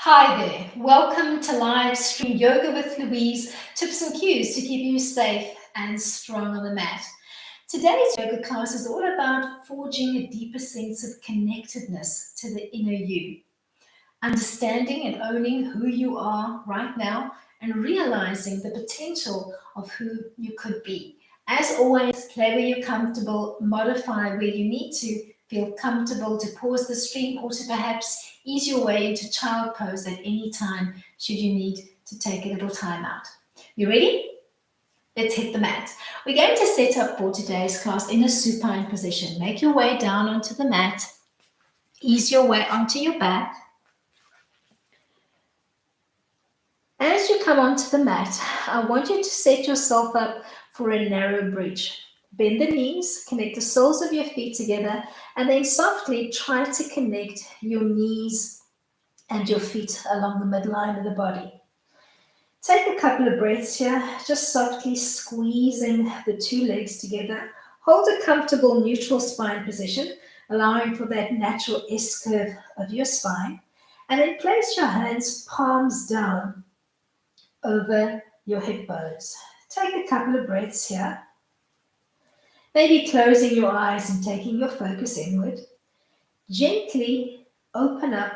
Hi there, welcome to live stream Yoga with Louise, tips and cues to keep you safe and strong on the mat. Today's yoga class is all about forging a deeper sense of connectedness to the inner you, understanding and owning who you are right now and realizing the potential of who you could be. As always, play where you're comfortable, modify where you need to feel comfortable to pause the stream or to perhaps ease your way into child pose at any time should you need to take a little time out. You ready? Let's hit the mat. We're going to set up for today's class in a supine position. Make your way down onto the mat, ease your way onto your back. As you come onto the mat, I want you to set yourself up for a narrow bridge. Bend the knees, connect the soles of your feet together, and then softly try to connect your knees and your feet along the midline of the body. Take a couple of breaths here, just softly squeezing the two legs together. Hold a comfortable neutral spine position, allowing for that natural S-curve of your spine. And then place your hands palms down over your hip bones. Take a couple of breaths here. Maybe closing your eyes and taking your focus inward. Gently open up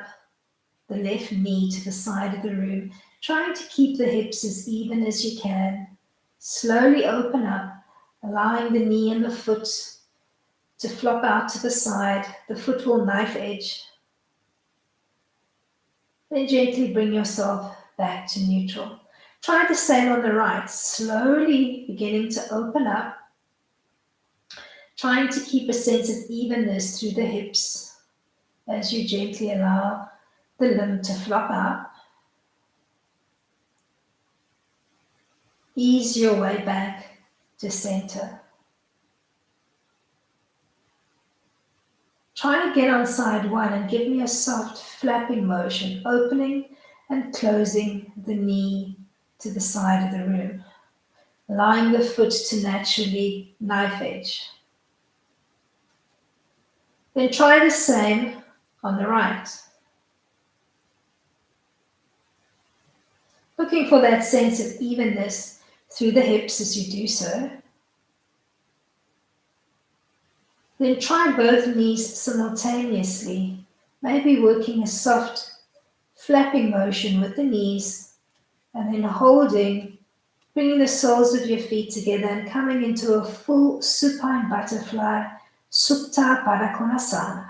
the left knee to the side of the room, trying to keep the hips as even as you can. Slowly open up, allowing the knee and the foot to flop out to the side. The foot will knife edge. Then gently bring yourself back to neutral. Try the same on the right, slowly beginning to open up, trying to keep a sense of evenness through the hips as you gently allow the limb to flop out. Ease your way back to center. Try and get on side one and give me a soft flapping motion, opening and closing the knee to the side of the room, allowing the foot to naturally knife edge. Then try the same on the right. Looking for that sense of evenness through the hips as you do so. Then try both knees simultaneously, maybe working a soft flapping motion with the knees and then holding, bringing the soles of your feet together and coming into a full supine butterfly, Supta Baddha Konasana.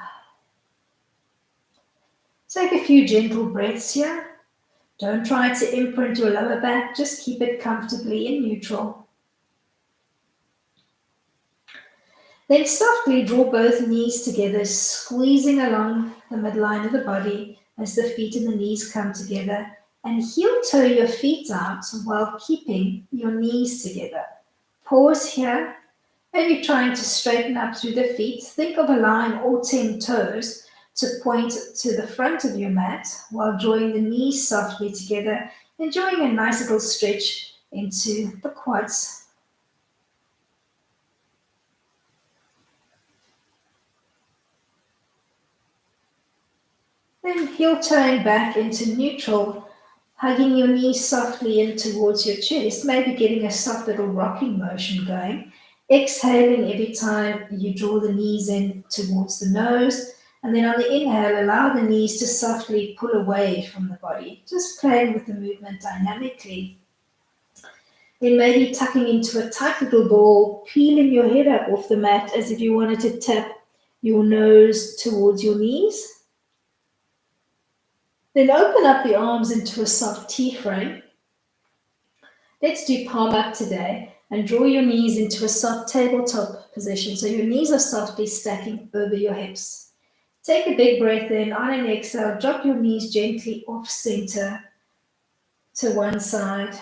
Take a few gentle breaths here. Don't try to imprint your lower back, just keep it comfortably in neutral. Then softly draw both knees together, squeezing along the midline of the body as the feet and the knees come together, and heel toe your feet out while keeping your knees together. Pause here, maybe trying to straighten up through the feet. Think of allowing all 10 toes to point to the front of your mat while drawing the knees softly together, enjoying a nice little stretch into the quads. Then heel toeing back into neutral, hugging your knees softly in towards your chest, maybe getting a soft little rocking motion going. Exhaling every time you draw the knees in towards the nose. And then on the inhale, allow the knees to softly pull away from the body, just playing with the movement dynamically. Then maybe tucking into a tight little ball, peeling your head up off the mat as if you wanted to tap your nose towards your knees. Then open up the arms into a soft T-frame. Let's do palm up today and draw your knees into a soft tabletop position. So your knees are softly stacking over your hips. Take a big breath in. On an exhale, drop your knees gently off center to one side.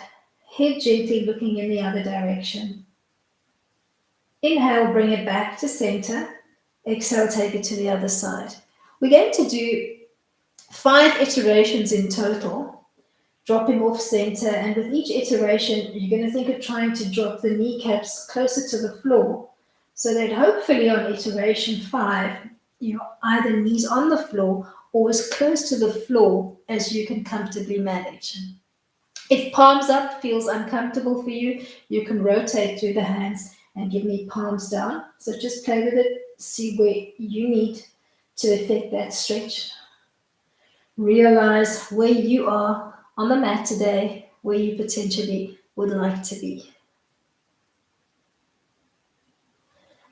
Head gently looking in the other direction. Inhale, bring it back to center. Exhale, take it to the other side. We're going to do 5 iterations in total, dropping off center. And with each iteration, you're going to think of trying to drop the kneecaps closer to the floor so that hopefully on iteration 5, you're either knees on the floor or as close to the floor as you can comfortably manage. If palms up feels uncomfortable for you, you can rotate through the hands and give me palms down. So just play with it, see where you need to effect that stretch. Realize where you are on the mat today, where you potentially would like to be.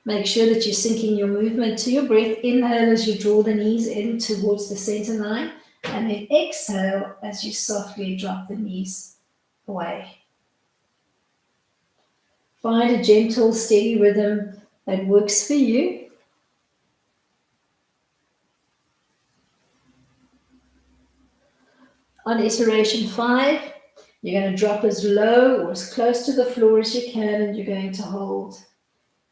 Make sure that you're syncing your movement to your breath. Inhale as you draw the knees in towards the center line, and then exhale as you softly drop the knees away. Find a gentle, steady rhythm that works for you. On iteration 5, you're going to drop as low or as close to the floor as you can, and you're going to hold.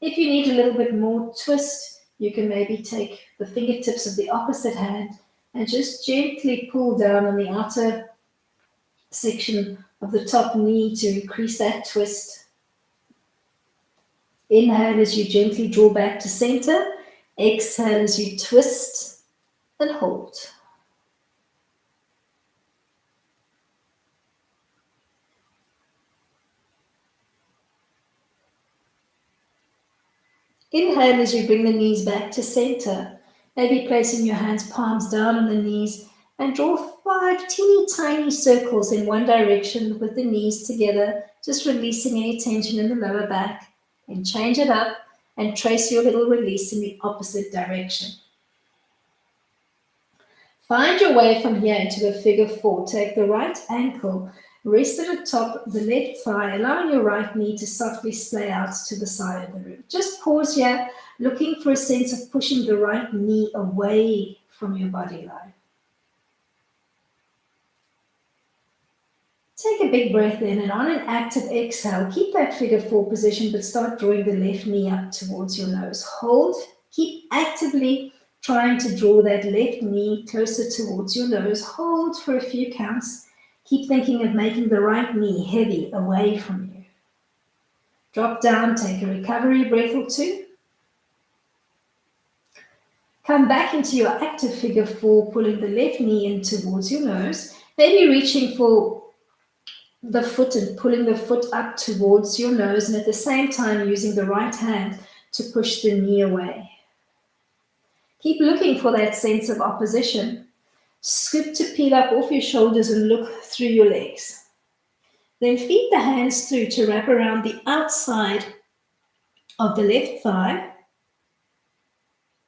If you need a little bit more twist, you can maybe take the fingertips of the opposite hand and just gently pull down on the outer section of the top knee to increase that twist. Inhale as you gently draw back to center. Exhale as you twist and hold. Inhale as you bring the knees back to center, maybe placing your hands palms down on the knees, and draw 5 teeny tiny circles in one direction with the knees together, just releasing any tension in the lower back. And change it up and trace your little release in the opposite direction. Find your way from here into a figure 4. Take the right ankle, rest at the top of the left thigh, allowing your right knee to softly splay out to the side of the room. Just pause here, looking for a sense of pushing the right knee away from your body line. Take a big breath in, and on an active exhale, keep that figure 4 position, but start drawing the left knee up towards your nose. Hold, keep actively trying to draw that left knee closer towards your nose. Hold for a few counts. Keep thinking of making the right knee heavy away from you. Drop down, take a recovery breath or 2. Come back into your active figure 4, pulling the left knee in towards your nose. Maybe reaching for the foot and pulling the foot up towards your nose, and at the same time using the right hand to push the knee away. Keep looking for that sense of opposition. Scoop to peel up off your shoulders and look through your legs. Then feed the hands through to wrap around the outside of the left thigh.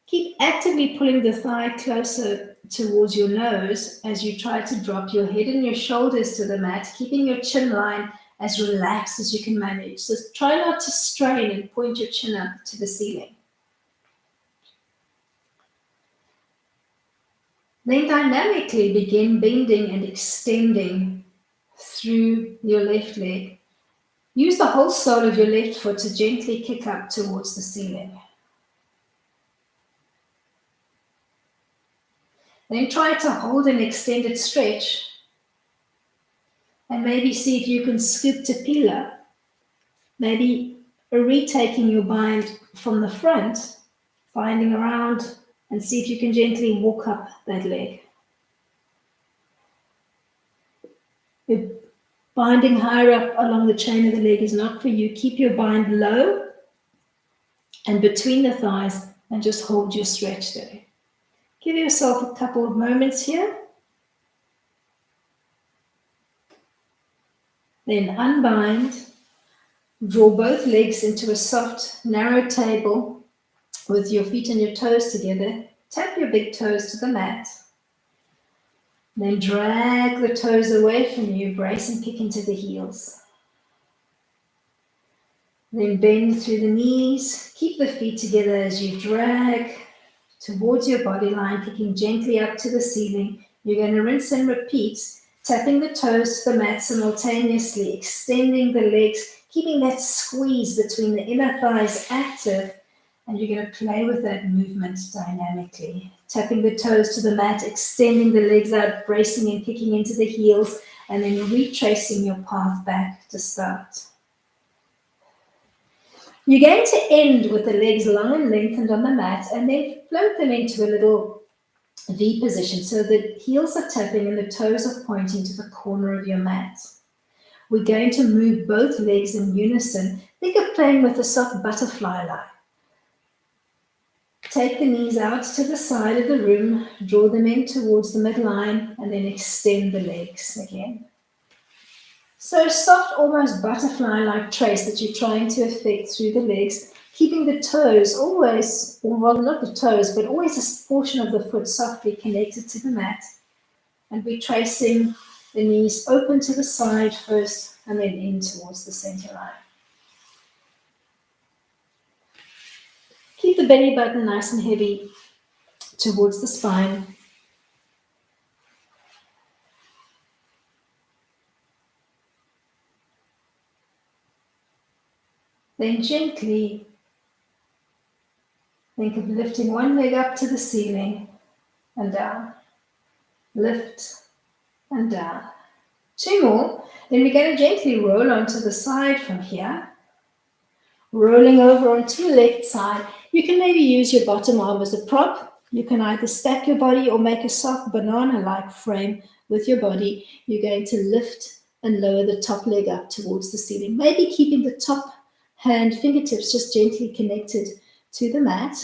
Keep actively pulling the thigh closer towards your nose as you try to drop your head and your shoulders to the mat, keeping your chin line as relaxed as you can manage. So try not to strain and point your chin up to the ceiling. Then dynamically begin bending and extending through your left leg. Use the whole sole of your left foot to gently kick up towards the ceiling. Then try to hold an extended stretch and maybe see if you can scoop to peel up. Maybe retaking your bind from the front, binding around, and see if you can gently walk up that leg. If binding higher up along the chain of the leg is not for you, keep your bind low and between the thighs and just hold your stretch there. Give yourself a couple of moments here. Then unbind. Draw both legs into a soft, narrow table with your feet and your toes together. Tap your big toes to the mat. Then drag the toes away from you, brace and kick into the heels. Then bend through the knees. Keep the feet together as you drag towards your body line, kicking gently up to the ceiling. You're going to rinse and repeat, tapping the toes to the mat simultaneously, extending the legs, keeping that squeeze between the inner thighs active, and you're going to play with that movement dynamically. Tapping the toes to the mat, extending the legs out, bracing and kicking into the heels, and then retracing your path back to start. You're going to end with the legs long and lengthened on the mat, and then float them into a little V position. So the heels are tapping and the toes are pointing to the corner of your mat. We're going to move both legs in unison. Think of playing with a soft butterfly line. Take the knees out to the side of the room, draw them in towards the midline, and then extend the legs again. So a soft, almost butterfly-like trace that you're trying to effect through the legs, keeping the toes always, well, not the toes, but always a portion of the foot softly connected to the mat. And we're tracing the knees open to the side first, and then in towards the center line. Keep the belly button nice and heavy towards the spine. Then gently think of lifting one leg up to the ceiling and down. Lift and down. Two more. Then we're going to gently roll onto the side from here. Rolling over onto your left side. You can maybe use your bottom arm as a prop. You can either stack your body or make a soft banana-like frame with your body. You're going to lift and lower the top leg up towards the ceiling. Maybe keeping the top hand fingertips just gently connected to the mat.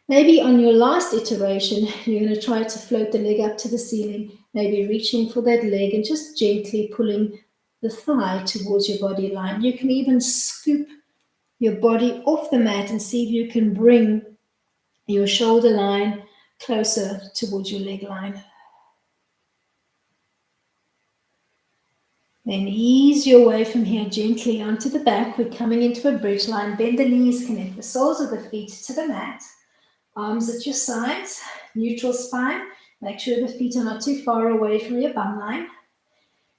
Maybe on your last iteration, you're going to try to float the leg up to the ceiling, maybe reaching for that leg and just gently pulling the thigh towards your body line. You can even scoop your body off the mat and see if you can bring your shoulder line closer towards your leg line. Then ease your way from here gently onto the back. We're coming into a bridge line. Bend the knees, connect the soles of the feet to the mat. Arms at your sides, neutral spine. Make sure the feet are not too far away from your bum line.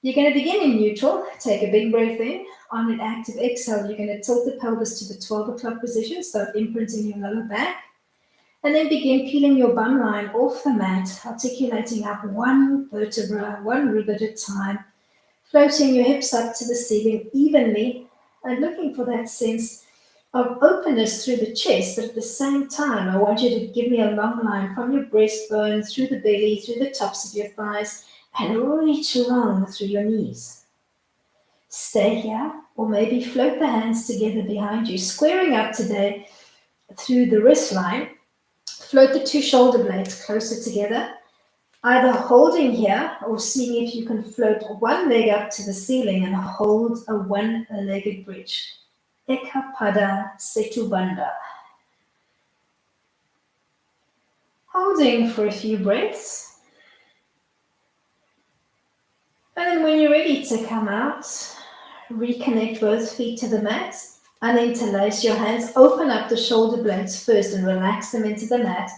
You're going to begin in neutral. Take a big breath in. On an active exhale, you're going to tilt the pelvis to the 12 o'clock position. Start imprinting your lower back. And then begin peeling your bum line off the mat, articulating up one vertebra, one rib at a time. Floating your hips up to the ceiling evenly and looking for that sense of openness through the chest, but at the same time, I want you to give me a long line from your breastbone, through the belly, through the tops of your thighs, and reach along through your knees. Stay here, or maybe float the hands together behind you, squaring up today through the wrist line. Float the two shoulder blades closer together, either holding here or seeing if you can float one leg up to the ceiling and hold a one-legged bridge. Ekapada Setubandha. Holding for a few breaths. And then when you're ready to come out, reconnect both feet to the mat, uninterlace your hands, open up the shoulder blades first and relax them into the mat,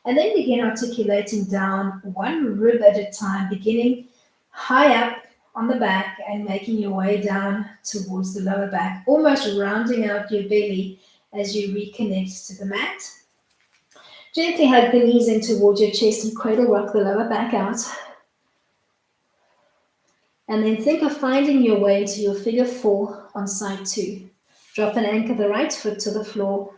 and then begin articulating down one rib at a time, beginning high up on the back and making your way down towards the lower back, almost rounding out your belly as you reconnect to the mat. Gently hug the knees in towards your chest and cradle rock the lower back out. And then think of finding your way to your figure 4 on side 2. Drop and anchor the right foot to the floor.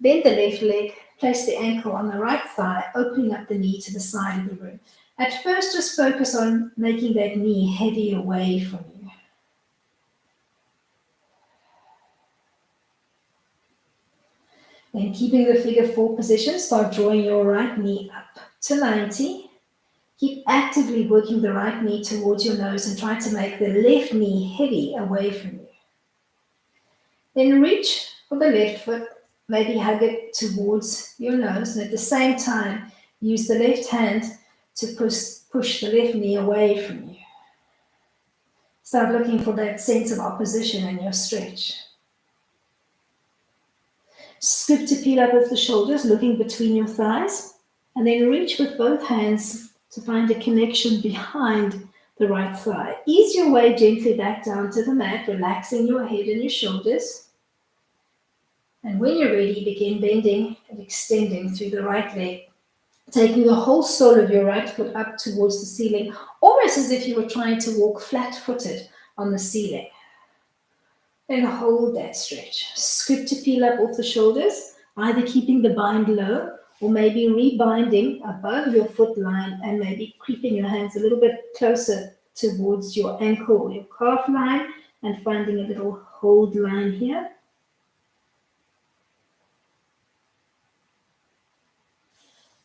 Bend the left leg. Place the ankle on the right thigh, opening up the knee to the side of the room. At first, just focus on making that knee heavy away from you. Then keeping the figure 4 position, start drawing your right knee up to 90. Keep actively working the right knee towards your nose and try to make the left knee heavy away from you. Then reach for the left foot, maybe hug it towards your nose, and at the same time, use the left hand to push the left knee away from you. Start looking for that sense of opposition in your stretch. Scoop to peel up with the shoulders, looking between your thighs, and then reach with both hands to find a connection behind the right thigh. Ease your way gently back down to the mat, relaxing your head and your shoulders. And when you're ready, begin bending and extending through the right leg, taking the whole sole of your right foot up towards the ceiling, almost as if you were trying to walk flat-footed on the ceiling. Then hold that stretch. Scoop to peel up off the shoulders, either keeping the bind low or maybe rebinding above your foot line and maybe creeping your hands a little bit closer towards your ankle or your calf line and finding a little hold line here.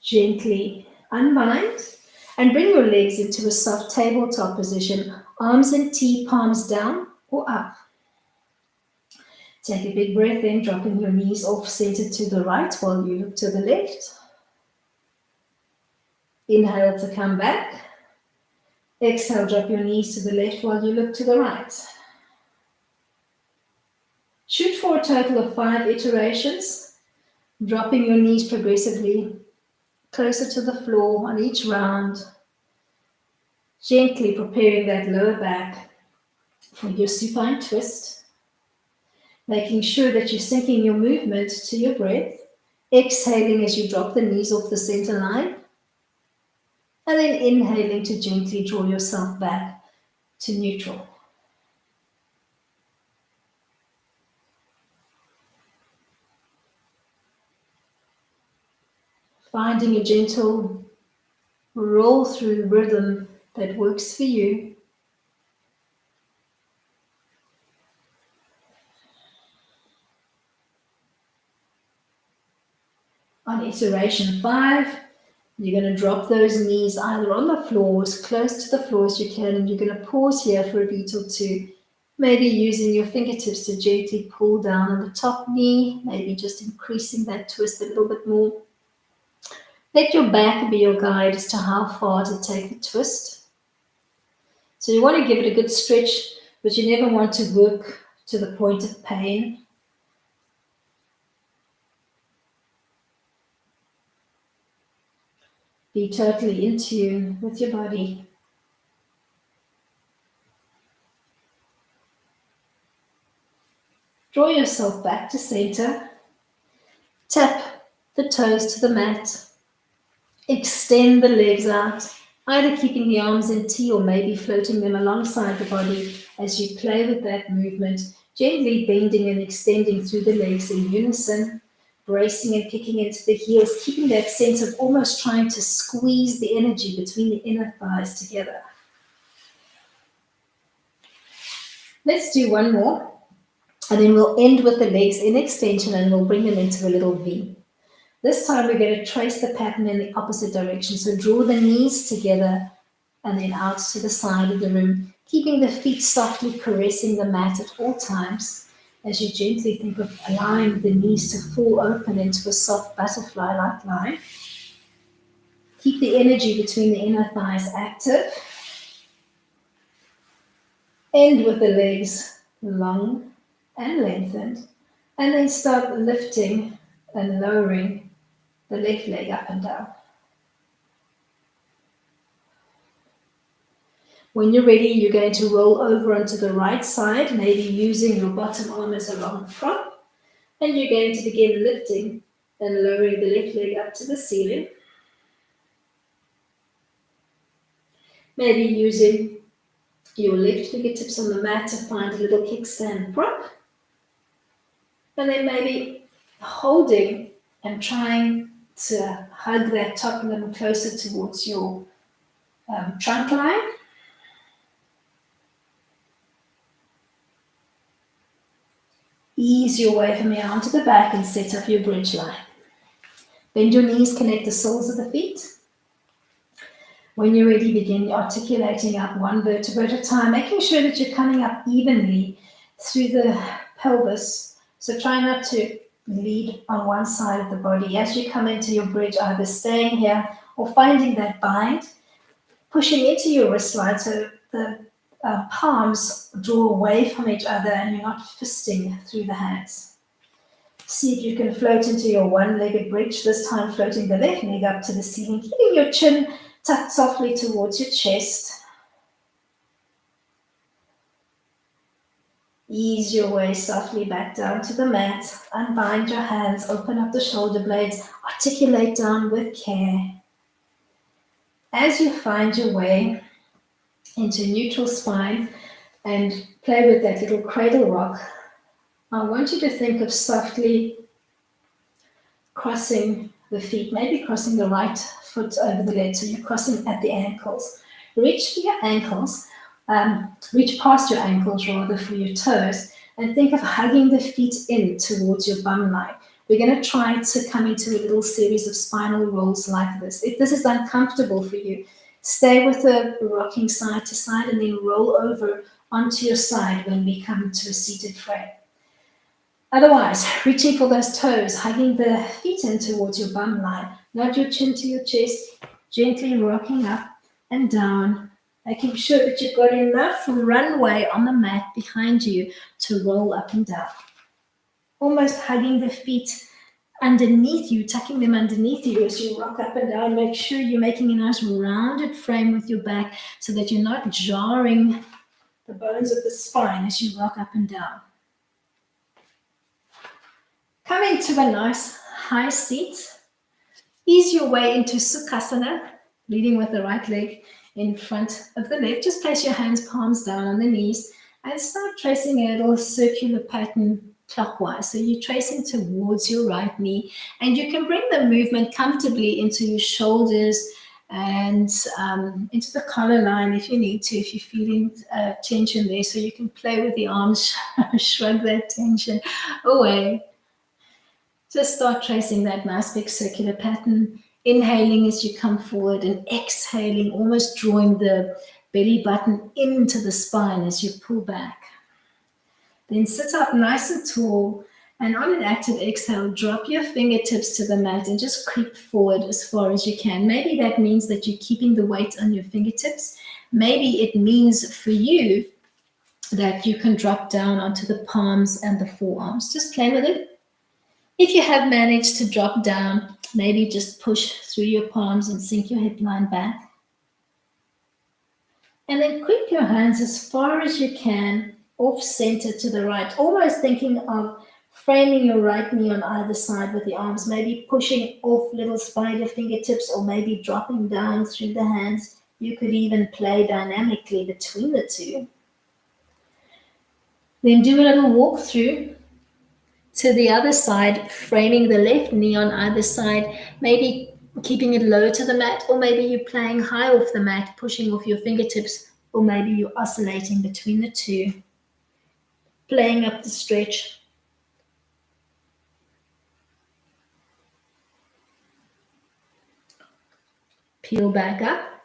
Gently unbind and bring your legs into a soft tabletop position, arms and T, palms down or up. Take a big breath in, dropping your knees off center to the right while you look to the left. Inhale to come back. Exhale, drop your knees to the left while you look to the right. Shoot for a total of 5 iterations, dropping your knees progressively closer to the floor on each round, gently preparing that lower back for your supine twist, making sure that you're syncing your movement to your breath, exhaling as you drop the knees off the center line, and then inhaling to gently draw yourself back to neutral. Finding a gentle roll through rhythm that works for you. On iteration 5, you're going to drop those knees either on the floor, as close to the floor as you can, and you're going to pause here for a beat or two, maybe using your fingertips to gently pull down on the top knee, maybe just increasing that twist a little bit more. Let your back be your guide as to how far to take the twist. So you want to give it a good stretch, but you never want to work to the point of pain. Be totally in tune with your body. Draw yourself back to center. Tap the toes to the mat. Extend the legs out, either keeping the arms in T or maybe floating them alongside the body as you play with that movement, gently bending and extending through the legs in unison, bracing and kicking into the heels, keeping that sense of almost trying to squeeze the energy between the inner thighs together. Let's do one more, and then we'll end with the legs in extension and we'll bring them into a little V. This time we're going to trace the pattern in the opposite direction. So draw the knees together and then out to the side of the room, keeping the feet softly caressing the mat at all times as you gently think of allowing the knees to fall open into a soft butterfly-like line. Keep the energy between the inner thighs active. End with the legs long and lengthened, and then start lifting and lowering the left leg up and down. When you're ready, you're going to roll over onto the right side, maybe using your bottom arm as a long prop, and you're going to begin lifting and lowering the left leg up to the ceiling. Maybe using your left fingertips on the mat to find a little kickstand prop, and then maybe holding and trying to hug that top limb closer towards your trunk line. Ease your way from here onto the back and set up your bridge line. Bend your knees, connect the soles of the feet. When you're ready, begin articulating up one vertebra at a time, making sure that you're coming up evenly through the pelvis. So try not to lead on one side of the body. As you come into your bridge, either staying here or finding that bind, pushing into your wrist line so the palms draw away from each other and you're not fisting through the hands. See if you can float into your one-legged bridge, this time floating the left leg up to the ceiling, keeping your chin tucked softly towards your chest. Ease your way softly back down to the mat. Unbind your hands, open up the shoulder blades, articulate down with care. As you find your way into neutral spine and play with that little cradle rock, I want you to think of softly crossing the feet, maybe crossing the right foot over the left, so you're crossing at the ankles. Reach for your ankles, reach past your ankles rather for your toes, and think of hugging the feet in towards your bum line. We're going to try to come into a little series of spinal rolls like this. If this is uncomfortable for you, stay with the rocking side to side and then roll over onto your side when we come to a seated frame. Otherwise, reaching for those toes, hugging the feet in towards your bum line. Nod your chin to your chest, gently rocking up and down, making sure that you've got enough runway on the mat behind you to roll up and down. Almost hugging the feet underneath you, tucking them underneath you as you rock up and down. Make sure you're making a nice rounded frame with your back so that you're not jarring the bones of the spine as you rock up and down. Come into a nice high seat. Ease your way into Sukhasana, leading with the right leg in front of the left. Just place your hands, palms down on the knees, and start tracing a little circular pattern clockwise. So you're tracing towards your right knee, and you can bring the movement comfortably into your shoulders and into the collar line if you need to, if you're feeling tension there. So you can play with the arms, shrug that tension away. Just start tracing that nice big circular pattern, inhaling as you come forward and exhaling, almost drawing the belly button into the spine as you pull back. Then sit up nice and tall, and on an active exhale, drop your fingertips to the mat and just creep forward as far as you can. Maybe that means that you're keeping the weight on your fingertips. Maybe it means for you that you can drop down onto the palms and the forearms. Just play with it. If you have managed to drop down, maybe just push through your palms and sink your hip line back. And then creep your hands as far as you can off center to the right, almost thinking of framing your right knee on either side with the arms, maybe pushing off little spider fingertips or maybe dropping down through the hands. You could even play dynamically between the two. Then do a little walk through to the other side, framing the left knee on either side, maybe keeping it low to the mat, or maybe you're playing high off the mat, pushing off your fingertips, or maybe you're oscillating between the two, playing up the stretch. Peel back up.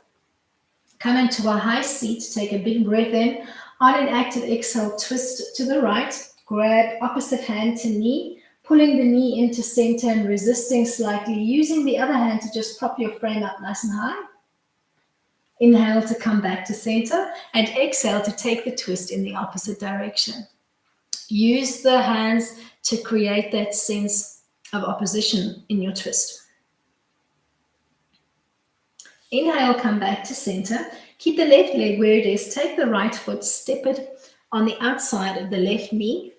Come into a high seat, take a big breath in. On an active exhale, twist to the right, grab opposite hand to knee, pulling the knee into center and resisting slightly, using the other hand to just prop your frame up nice and high. Inhale to come back to center, and exhale to take the twist in the opposite direction. Use the hands to create that sense of opposition in your twist. Inhale, come back to center. Keep the left leg where it is. Take the right foot, step it on the outside of the left knee.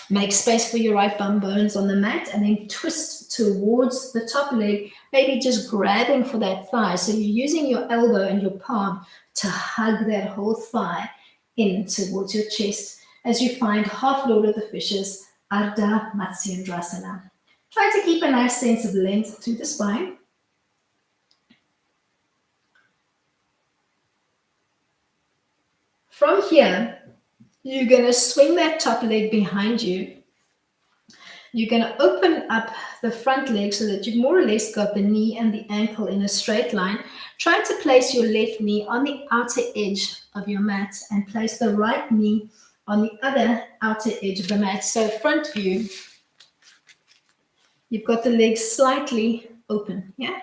Make space for your right bum bones on the mat, and then twist towards the top leg, maybe just grabbing for that thigh. So you're using your elbow and your palm to hug that whole thigh in towards your chest as you find half Lord of the Fishes, Ardha Matsyendrasana. Try to keep a nice sense of length through the spine. From here, you're going to swing that top leg behind you. You're going to open up the front leg so that you've more or less got the knee and the ankle in a straight line. Try to place your left knee on the outer edge of your mat and place the right knee on the other outer edge of the mat. So front view, you've got the legs slightly open, yeah?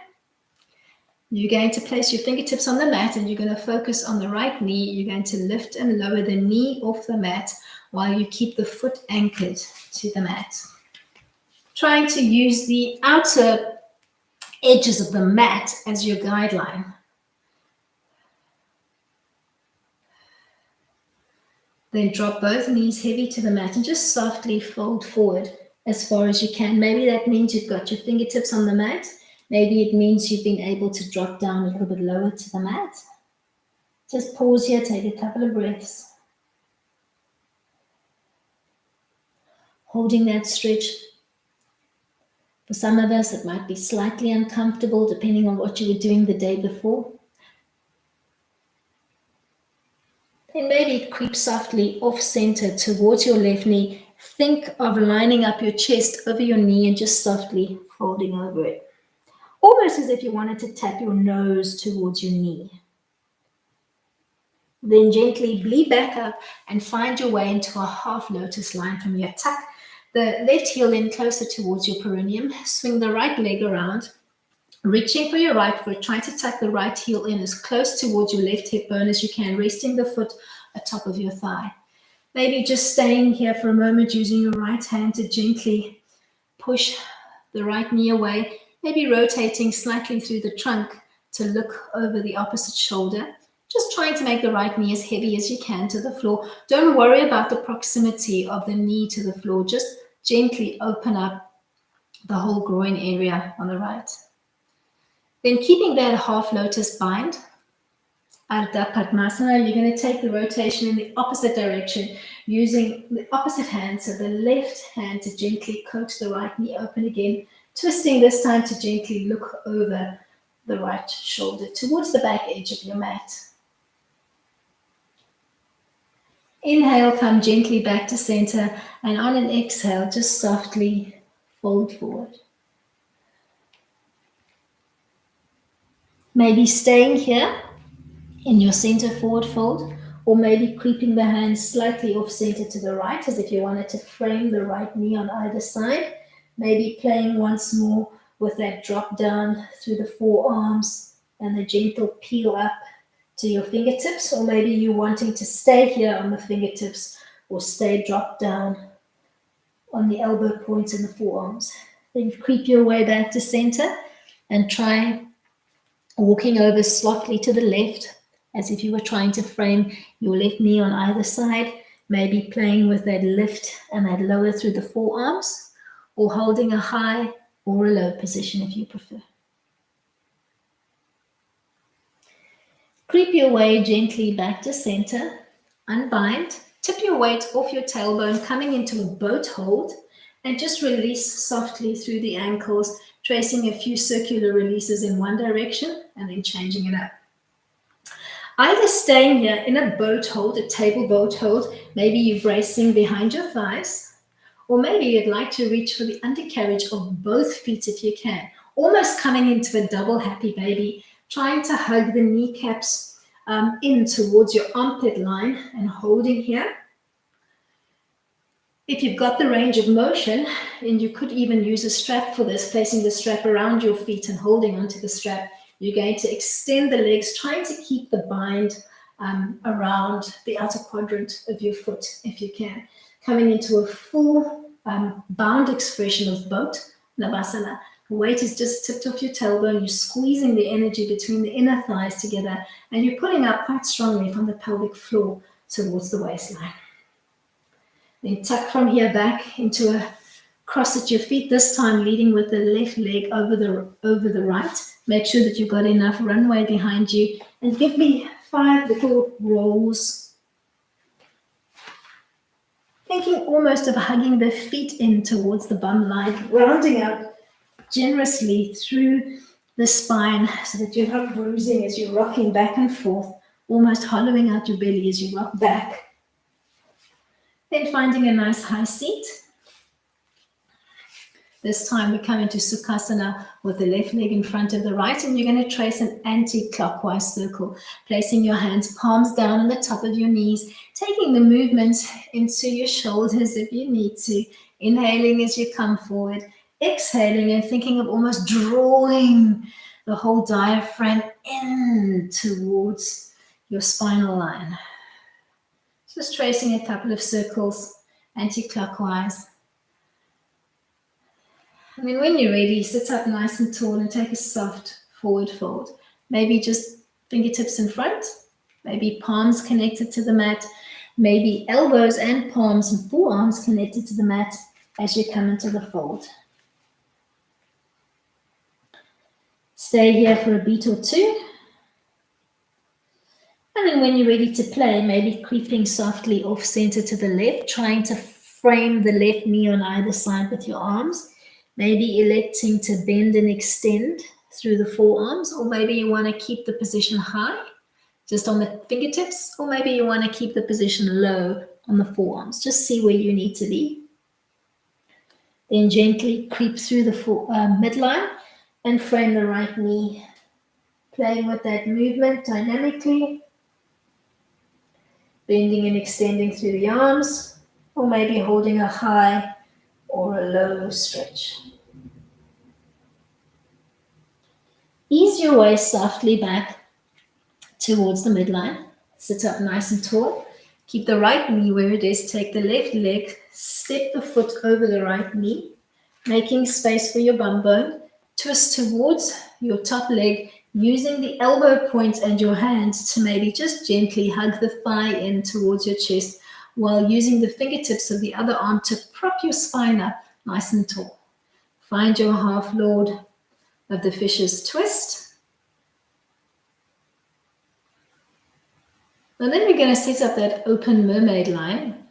You're going to place your fingertips on the mat and you're going to focus on the right knee. You're going to lift and lower the knee off the mat while you keep the foot anchored to the mat. Trying to use the outer edges of the mat as your guideline. Then drop both knees heavy to the mat and just softly fold forward as far as you can. Maybe that means you've got your fingertips on the mat. Maybe it means you've been able to drop down a little bit lower to the mat. Just pause here, take a couple of breaths. Holding that stretch For some of us, it might be slightly uncomfortable depending on what you were doing the day before. Then maybe creep softly off center towards your left knee. Think of lining up your chest over your knee and just softly folding over it. Almost as if you wanted to tap your nose towards your knee. Then gently bleed back up and find your way into a half lotus line from here. Tuck the left heel in closer towards your perineum. Swing the right leg around. Reaching for your right foot, trying to tuck the right heel in as close towards your left hip bone as you can, resting the foot atop of your thigh. Maybe just staying here for a moment, using your right hand to gently push the right knee away, maybe rotating slightly through the trunk to look over the opposite shoulder. Just trying to make the right knee as heavy as you can to the floor. Don't worry about the proximity of the knee to the floor. Just gently open up the whole groin area on the right. Then keeping that half lotus bind, Ardha Padmasana, you're going to take the rotation in the opposite direction, using the opposite hand, so the left hand to gently coax the right knee open again, twisting this time to gently look over the right shoulder towards the back edge of your mat. Inhale, come gently back to center, and on an exhale, just softly fold forward. Maybe staying here in your center forward fold, or maybe creeping the hands slightly off center to the right, as if you wanted to frame the right knee on either side. Maybe playing once more with that drop down through the forearms and the gentle peel up to your fingertips, or maybe you wanting to stay here on the fingertips or stay drop down on the elbow points and the forearms. Then creep your way back to center and try walking over softly to the left, as if you were trying to frame your left knee on either side, maybe playing with that lift and that lower through the forearms, or holding a high or a low position if you prefer. Creep your way gently back to center, unbind, tip your weight off your tailbone, coming into a boat hold, and just release softly through the ankles, tracing a few circular releases in one direction and then changing it up. Either staying here in a boat hold, a table boat hold, maybe you're bracing behind your thighs, or maybe you'd like to reach for the undercarriage of both feet if you can, almost coming into a double happy baby, trying to hug the kneecaps in towards your armpit line and holding here. If you've got the range of motion, and you could even use a strap for this, placing the strap around your feet and holding onto the strap, you're going to extend the legs, trying to keep the bind around the outer quadrant of your foot if you can. Coming into a full bound expression of boat, Navasana. The weight is just tipped off your tailbone, you're squeezing the energy between the inner thighs together, and you're pulling up quite strongly from the pelvic floor towards the waistline. Then tuck from here back into a cross at your feet, this time leading with the left leg over the right. Make sure that you've got enough runway behind you, and give me 5 little rolls. Thinking almost of hugging the feet in towards the bum line, rounding out generously through the spine so that you're not bruising as you're rocking back and forth, almost hollowing out your belly as you rock back. Then finding a nice high seat. This time we come into Sukhasana with the left leg in front of the right, and you're going to trace an anti-clockwise circle, placing your hands palms down on the top of your knees, taking the movement into your shoulders if you need to, inhaling as you come forward, exhaling and thinking of almost drawing the whole diaphragm in towards your spinal line. Just tracing a couple of circles anti-clockwise. And then when you're ready, sit up nice and tall and take a soft forward fold. Maybe just fingertips in front, maybe palms connected to the mat, maybe elbows and palms and forearms connected to the mat as you come into the fold. Stay here for a beat or two. And then when you're ready to play, maybe creeping softly off center to the left, trying to frame the left knee on either side with your arms. Maybe electing to bend and extend through the forearms, or maybe you want to keep the position high, just on the fingertips, or maybe you want to keep the position low on the forearms. Just see where you need to be. Then gently creep through the midline and frame the right knee, playing with that movement dynamically, bending and extending through the arms, or maybe holding a high or a low stretch. Ease your way softly back towards the midline. Sit up nice and tall. Keep the right knee where it is. Take the left leg, step the foot over the right knee, making space for your bum bone. Twist towards your top leg, using the elbow point and your hands to maybe just gently hug the thigh in towards your chest, while using the fingertips of the other arm to prop your spine up nice and tall. Find your half lord of the fisher's twist. And then we're going to set up that open mermaid line.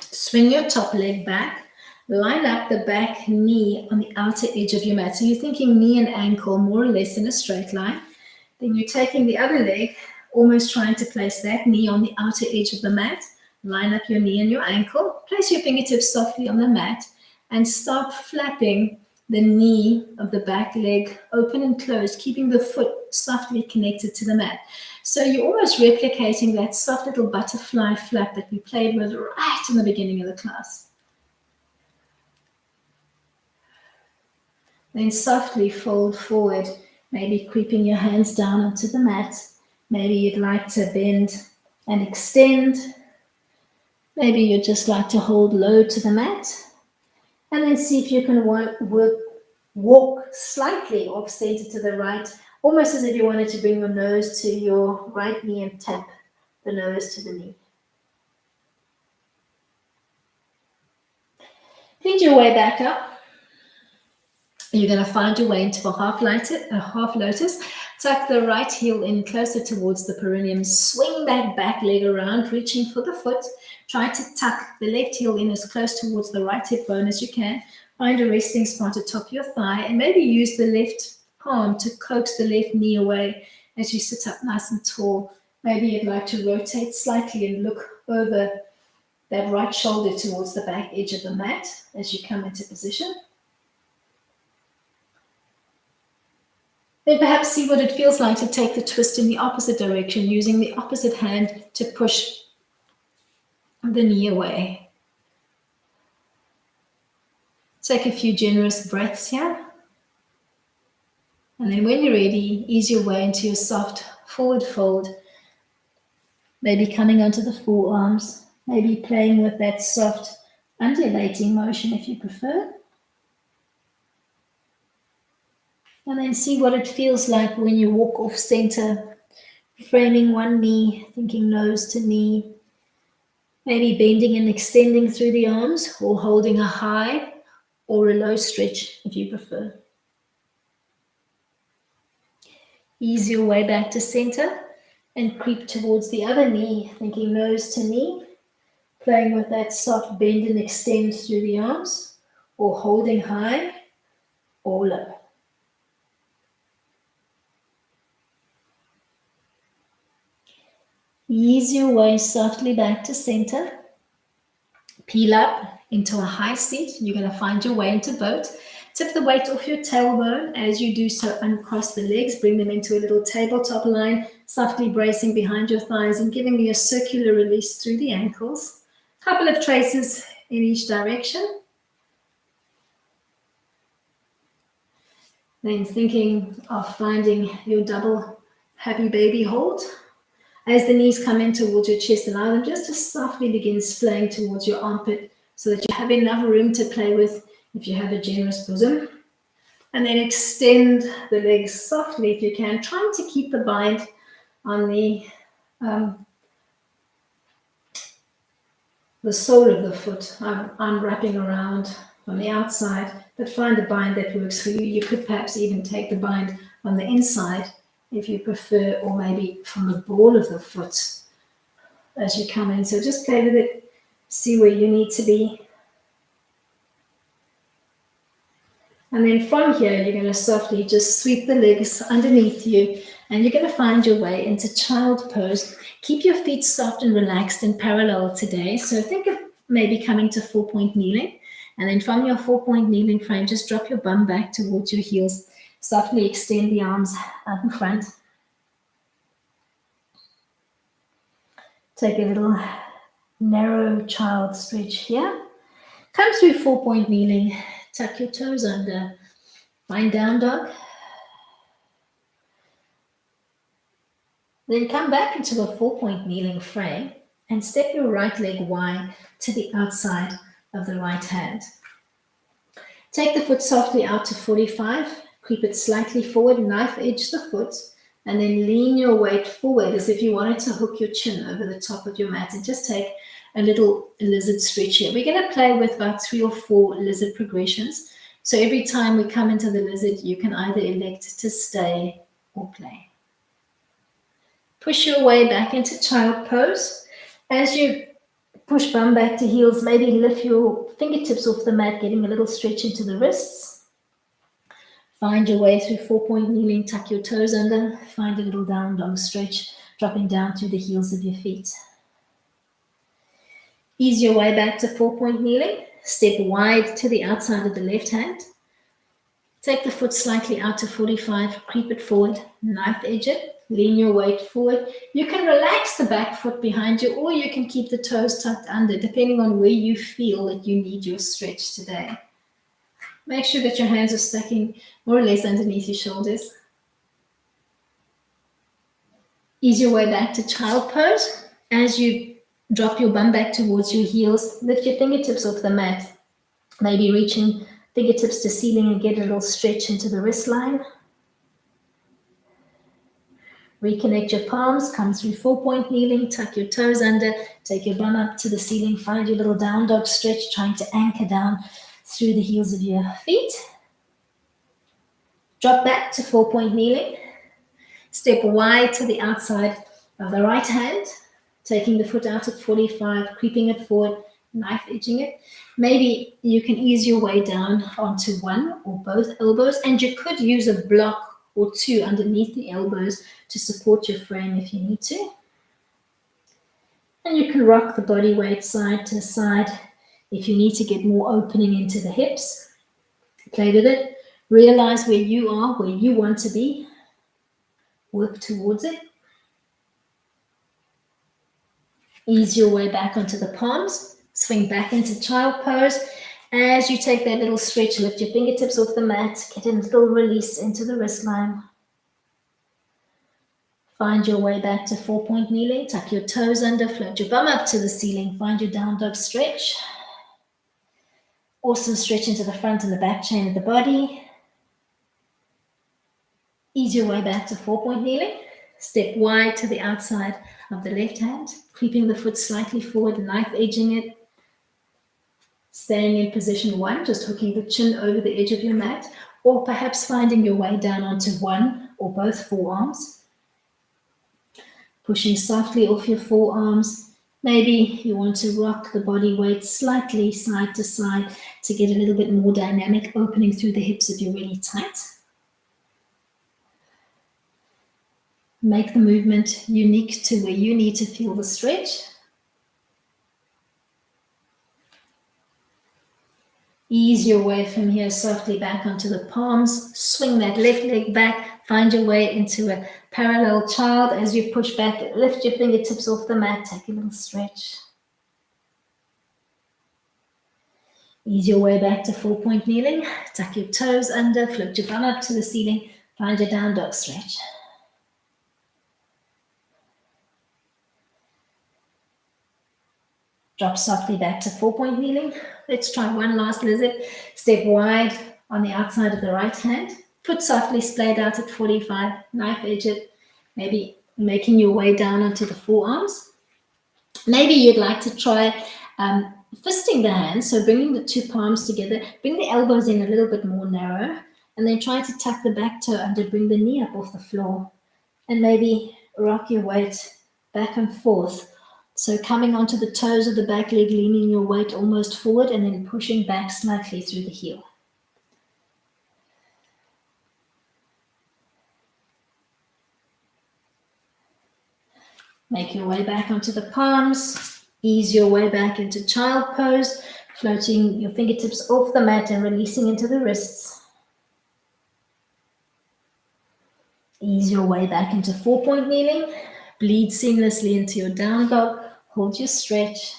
Swing your top leg back. Line up the back knee on the outer edge of your mat. So you're thinking knee and ankle more or less in a straight line. Then you're taking the other leg, almost trying to place that knee on the outer edge of the mat. Line up your knee and your ankle. Place your fingertips softly on the mat and start flapping the knee of the back leg open and closed, keeping the foot softly connected to the mat. So you're almost replicating that soft little butterfly flap that we played with right in the beginning of the class. Then softly fold forward, maybe creeping your hands down onto the mat. Maybe you'd like to bend and extend. Maybe you'd just like to hold low to the mat. And then see if you can walk slightly off center to the right, almost as if you wanted to bring your nose to your right knee and tap the nose to the knee. Feed your way back up. You're going to find your way into a half lotus. Tuck the right heel in closer towards the perineum. Swing that back leg around, reaching for the foot. Try to tuck the left heel in as close towards the right hip bone as you can. Find a resting spot atop your thigh, and maybe use the left arm to coax the left knee away as you sit up nice and tall. Maybe you'd like to rotate slightly and look over that right shoulder towards the back edge of the mat as you come into position. Then perhaps see what it feels like to take the twist in the opposite direction, using the opposite hand to push the knee away. Take a few generous breaths here. And then when you're ready, ease your way into your soft forward fold. Maybe coming onto the forearms, maybe playing with that soft undulating motion if you prefer. And then see what it feels like when you walk off center, framing one knee, thinking nose to knee, maybe bending and extending through the arms, or holding a high or a low stretch if you prefer. Ease your way back to center and creep towards the other knee, thinking nose to knee, playing with that soft bend and extend through the arms, or holding high or low. Ease your way softly back to center. Peel up into a high seat. You're going to find your way into boat. Tip the weight off your tailbone. As you do so, uncross the legs. Bring them into a little tabletop line, softly bracing behind your thighs and giving me a circular release through the ankles. A couple of traces in each direction. Then thinking of finding your double happy baby hold. As the knees come in towards your chest, allow them just to softly begin splaying towards your armpit so that you have enough room to play with if you have a generous bosom. And then extend the legs softly if you can, trying to keep the bind on the sole of the foot. I'm wrapping around on the outside, but find a bind that works for you. You could perhaps even take the bind on the inside if you prefer, or maybe from the ball of the foot as you come in. So just play with it, see where you need to be. And then from here, you're going to softly just sweep the legs underneath you, and you're going to find your way into child pose. Keep your feet soft and relaxed and parallel today. So think of maybe coming to 4-point kneeling. And then from your 4-point kneeling frame, just drop your bum back towards your heels. Softly extend the arms out in front. Take a little narrow child stretch here. Come through 4-point kneeling. Tuck your toes under. Find down dog. Then come back into a 4-point kneeling frame and step your right leg wide to the outside of the right hand. Take the foot softly out to 45, creep it slightly forward, knife edge the foot, and then lean your weight forward as if you wanted to hook your chin over the top of your mat, and just take a little lizard stretch here. We're going to play with about 3 or 4 lizard progressions. So every time we come into the lizard, you can either elect to stay or play. Push your way back into child pose. As you push bum back to heels, maybe lift your fingertips off the mat, getting a little stretch into the wrists. Find your way through 4-point kneeling, tuck your toes under, find a little down dog stretch, dropping down through the heels of your feet. Ease your way back to 4-point kneeling, step wide to the outside of the left hand. Take the foot slightly out to 45, creep it forward, knife edge it. Lean your weight forward. You can relax the back foot behind you, or you can keep the toes tucked under, depending on where you feel that you need your stretch today. Make sure that your hands are stacking more or less underneath your shoulders. Ease your way back to child pose. As you drop your bum back towards your heels, lift your fingertips off the mat, maybe reaching fingertips to ceiling and get a little stretch into the wrist line. Reconnect your palms, come through 4-point kneeling, tuck your toes under, take your bum up to the ceiling, find your little down dog stretch, trying to anchor down through the heels of your feet. Drop back to 4-point kneeling. Step wide to the outside of the right hand, taking the foot out at 45, creeping it forward, knife edging it. Maybe you can ease your way down onto one or both elbows, and you could use a block or 2 underneath the elbows to support your frame if you need to. And you can rock the body weight side to side if you need to get more opening into the hips. Play with it. Realize where you are, where you want to be. Work towards it. Ease your way back onto the palms. Swing back into child pose. As you take that little stretch, lift your fingertips off the mat. Get a little release into the wrist line. Find your way back to 4-point kneeling. Tuck your toes under, float your bum up to the ceiling. Find your down dog stretch. Awesome stretch into the front and the back chain of the body. Ease your way back to 4-point kneeling. Step wide to the outside of the left hand, creeping the foot slightly forward, knife edging it. Staying in position 1, just hooking the chin over the edge of your mat, or perhaps finding your way down onto one or both forearms. Pushing softly off your forearms. Maybe you want to rock the body weight slightly side to side to get a little bit more dynamic opening through the hips if you're really tight. Make the movement unique to where you need to feel the stretch. Ease your way from here softly back onto the palms. Swing that left leg back. Find your way into a parallel child. As you push back, lift your fingertips off the mat. Take a little stretch. Ease your way back to 4-point kneeling. Tuck your toes under. Float your bum up to the ceiling. Find your down dog stretch. Drop softly back to 4-point kneeling. Let's try one last lizard. Step wide on the outside of the right hand. Foot softly splayed out at 45. Knife edge it. Maybe making your way down onto the forearms. Maybe you'd like to try fisting the hands. So bringing the 2 palms together. Bring the elbows in a little bit more narrow. And then try to tuck the back toe under. Bring the knee up off the floor. And maybe rock your weight back and forth. So coming onto the toes of the back leg, leaning your weight almost forward and then pushing back slightly through the heel. Make your way back onto the palms. Ease your way back into child pose, floating your fingertips off the mat and releasing into the wrists. Ease your way back into 4-point kneeling. Bleed seamlessly into your down dog. Hold your stretch.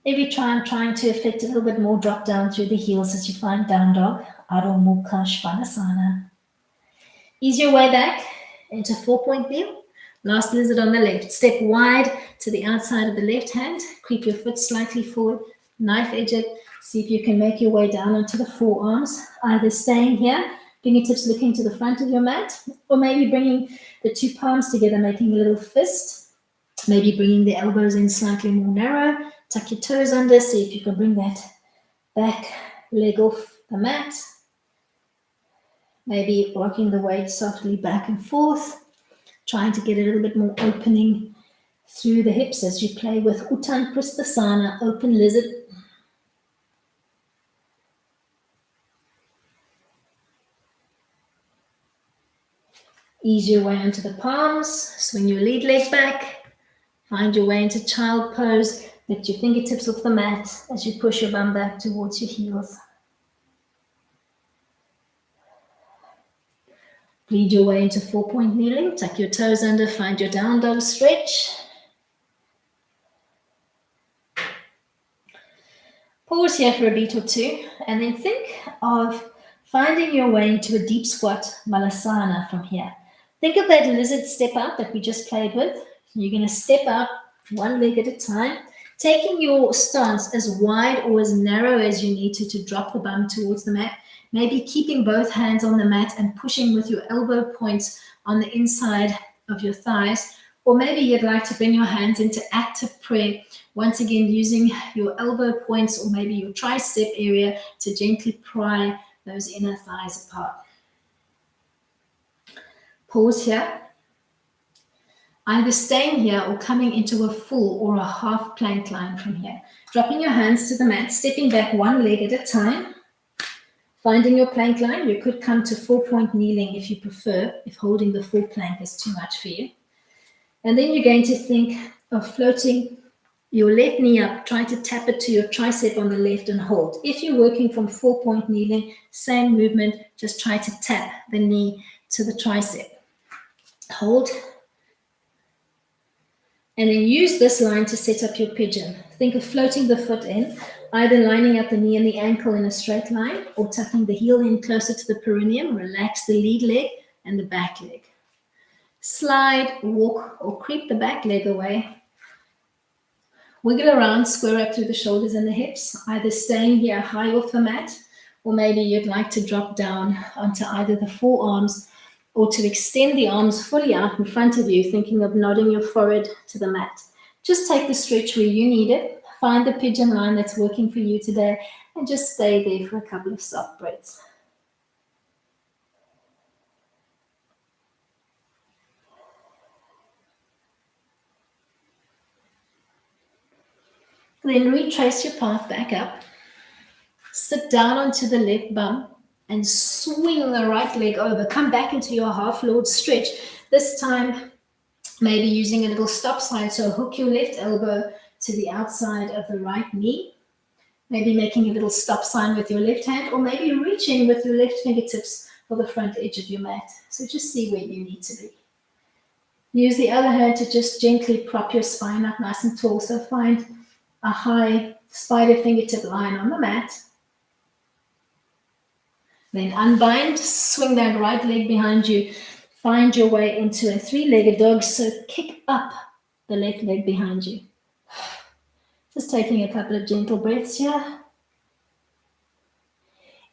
Maybe trying to effect a little bit more drop down through the heels as you find down dog. Adho Mukha Svanasana. Ease your way back into 4-point kneel. Last lizard on the left. Step wide to the outside of the left hand. Creep your foot slightly forward. Knife edge it. See if you can make your way down onto the forearms. Either staying here, fingertips looking to the front of your mat, or maybe bringing the two palms together, making a little fist. Maybe bringing the elbows in slightly more narrow. Tuck your toes under. See if you can bring that back leg off the mat. Maybe rocking the weight softly back and forth, trying to get a little bit more opening through the hips as you play with Uttanprasthasana, open lizard. Ease your way onto the palms, swing your lead leg back, find your way into child pose, lift your fingertips off the mat as you push your bum back towards your heels. Bleed your way into 4-point kneeling, tuck your toes under, find your down dog stretch. Pause here for a beat or two, and then think of finding your way into a deep squat malasana from here. Think of that lizard step out that we just played with. You're going to step out one leg at a time, taking your stance as wide or as narrow as you need to drop the bum towards the mat. Maybe keeping both hands on the mat and pushing with your elbow points on the inside of your thighs. Or maybe you'd like to bring your hands into active prayer, once again using your elbow points or maybe your tricep area to gently pry those inner thighs apart. Pause here. Either staying here or coming into a full or a half plank line from here. Dropping your hands to the mat, stepping back one leg at a time. Finding your plank line, you could come to 4-point kneeling if you prefer, if holding the full plank is too much for you. And then you're going to think of floating your left knee up, try to tap it to your tricep on the left and hold. If you're working from 4-point kneeling, same movement, just try to tap the knee to the tricep. Hold. And then use this line to set up your pigeon. Think of floating the foot in, either lining up the knee and the ankle in a straight line or tucking the heel in closer to the perineum. Relax the lead leg and the back leg. Slide, walk, or creep the back leg away. Wiggle around, square up through the shoulders and the hips, either staying here high off the mat, or maybe you'd like to drop down onto either the forearms or to extend the arms fully out in front of you, thinking of nodding your forehead to the mat. Just take the stretch where you need it, find the pigeon line that's working for you today, and just stay there for a couple of soft breaths. Then retrace your path back up. Sit down onto the left bum and swing the right leg over. Come back into your half-lord stretch. This time, maybe using a little stop sign. So hook your left elbow to the outside of the right knee. Maybe making a little stop sign with your left hand, or maybe reaching with your left fingertips for the front edge of your mat. So just see where you need to be. Use the other hand to just gently prop your spine up nice and tall. So find a high spider fingertip line on the mat. Then unbind, swing that right leg behind you. Find your way into a 3-legged dog. So kick up the left leg behind you. Just taking a couple of gentle breaths here.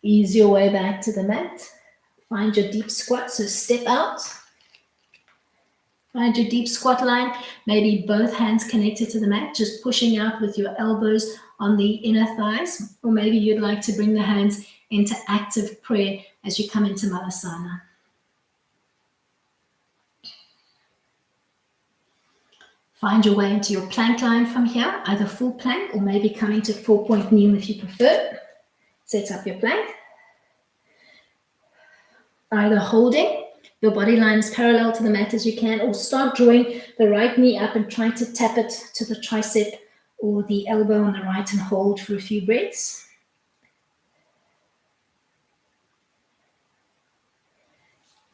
Ease your way back to the mat. Find your deep squat. So step out. Find your deep squat line, maybe both hands connected to the mat, just pushing out with your elbows on the inner thighs, or maybe you'd like to bring the hands into active prayer as you come into Malasana. Find your way into your plank line from here, either full plank or maybe coming to 4-point kneel if you prefer. Set up your plank. Either holding your body line as parallel to the mat as you can, or start drawing the right knee up and try to tap it to the tricep or the elbow on the right and hold for a few breaths.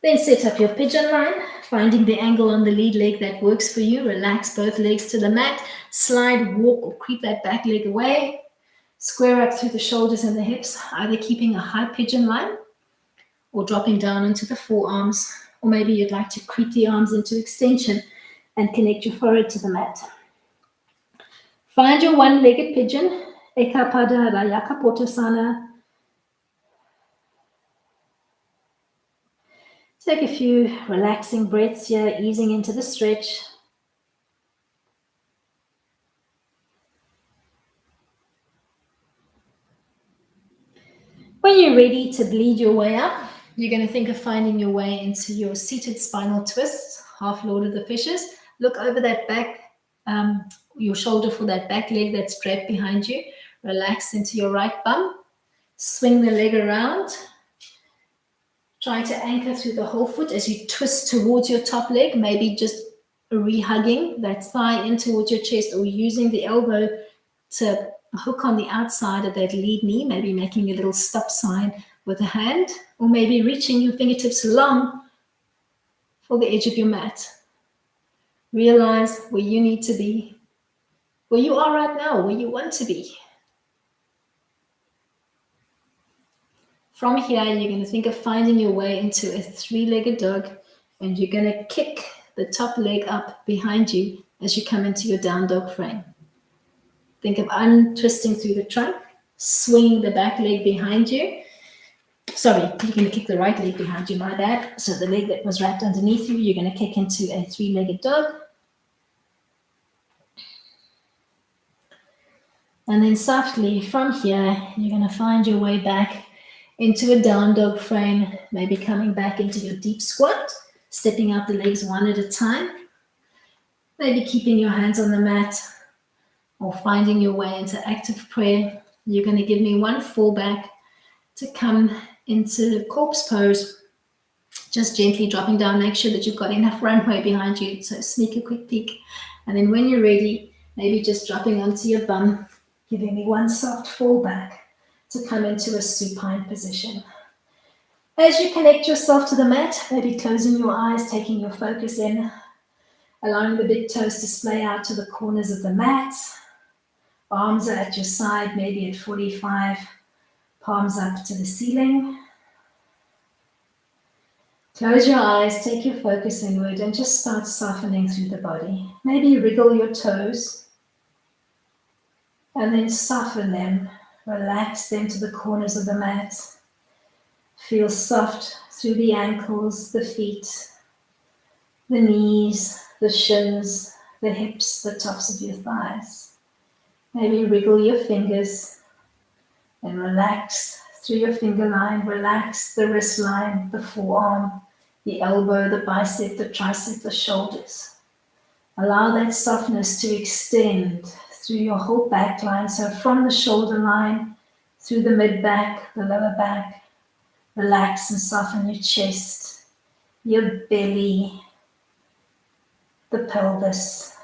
Then set up your pigeon line, finding the angle on the lead leg that works for you. Relax both legs to the mat, slide, walk, or creep that back leg away. Square up through the shoulders and the hips, either keeping a high pigeon line or dropping down into the forearms, or maybe you'd like to creep the arms into extension and connect your forehead to the mat. Find your one-legged pigeon, Ekapada Rayaka Potasana. Take a few relaxing breaths here, easing into the stretch. When you're ready to bleed your way up, you're going to think of finding your way into your seated spinal twist, half Lord of the Fishes. Look over that back, your shoulder for that back leg that's draped behind you. Relax into your right bum. Swing the leg around. Try to anchor through the whole foot as you twist towards your top leg, maybe just re-hugging that thigh in towards your chest or using the elbow to hook on the outside of that lead knee, maybe making a little stop sign with a hand, or maybe reaching your fingertips long for the edge of your mat. Realize where you need to be, where you are right now, where you want to be. From here, you're going to think of finding your way into a three-legged dog, and you're going to kick the top leg up behind you as you come into your down dog frame. Think of untwisting through the trunk, swinging the back leg behind you. Sorry, you're going to kick the right leg behind you, my bad. So the leg that was wrapped underneath you, you're going to kick into a three-legged dog. And then softly from here, you're going to find your way back into a down dog frame, maybe coming back into your deep squat, stepping out the legs one at a time, maybe keeping your hands on the mat or finding your way into active prayer. You're going to give me one fall back to come into corpse pose, just gently dropping down. Make sure that you've got enough runway behind you, so sneak a quick peek. And then when you're ready, maybe just dropping onto your bum, giving me one soft fall back to come into a supine position. As you connect yourself to the mat, maybe closing your eyes, taking your focus in, allowing the big toes to splay out to the corners of the mat. Arms are at your side, maybe at 45, palms up to the ceiling. Close your eyes, take your focus inward, and just start softening through the body. Maybe wriggle your toes, and then soften them. Relax them to the corners of the mat. Feel soft through the ankles, the feet, the knees, the shins, the hips, the tops of your thighs. Maybe wriggle your fingers and relax through your finger line. Relax the wrist line, the forearm, the elbow, the bicep, the tricep, the shoulders. Allow that softness to extend through your whole back line. So from the shoulder line, through the mid-back, the lower back. Relax and soften your chest, your belly, the pelvis.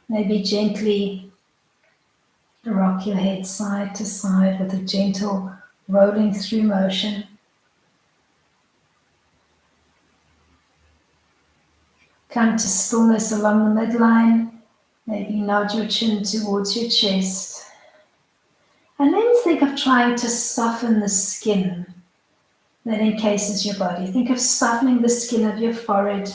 Maybe gently rock your head side to side with a gentle rolling through motion. Come to stillness along the midline. Maybe nod your chin towards your chest. And then think of trying to soften the skin that encases your body. Think of softening the skin of your forehead,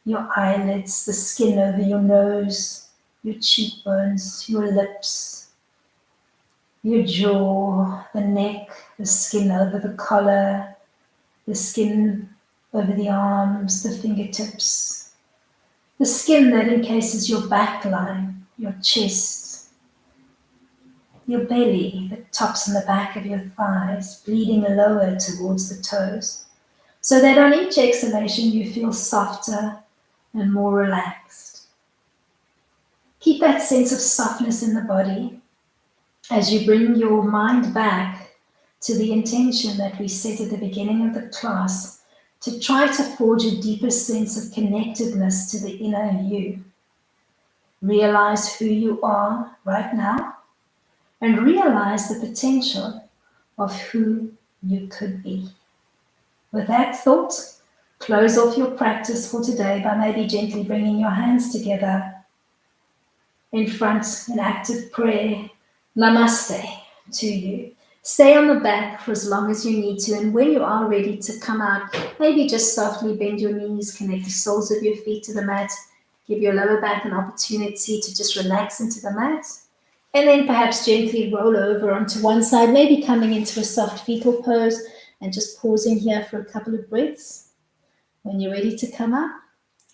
your eyelids, the skin over your nose, your cheekbones, your lips, your jaw, the neck, the skin over the collar, the skin over the arms, the fingertips, the skin that encases your back line, your chest, your belly, the tops and the back of your thighs, bleeding lower towards the toes, so that on each exhalation you feel softer and more relaxed. Keep that sense of softness in the body as you bring your mind back to the intention that we set at the beginning of the class to try to forge a deeper sense of connectedness to the inner you. Realize who you are right now and realize the potential of who you could be. With that thought, close off your practice for today by maybe gently bringing your hands together in front in active prayer. Namaste to you. Stay on the back for as long as you need to, and when you are ready to come out, maybe just softly bend your knees, connect the soles of your feet to the mat, give your lower back an opportunity to just relax into the mat, and then perhaps gently roll over onto one side, maybe coming into a soft fetal pose, and just pausing here for a couple of breaths. When you're ready to come up,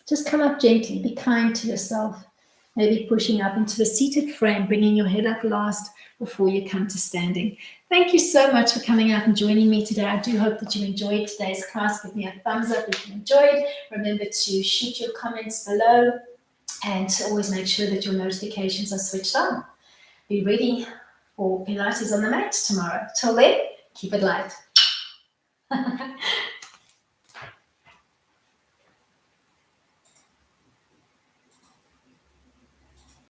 just come up gently, be kind to yourself. Maybe pushing up into a seated frame, bringing your head up last before you come to standing. Thank you so much for coming out and joining me today. I do hope that you enjoyed today's class. Give me a thumbs up if you enjoyed. Remember to shoot your comments below and to always make sure that your notifications are switched on. Be ready for Pilates on the mat tomorrow. Till then, keep it light.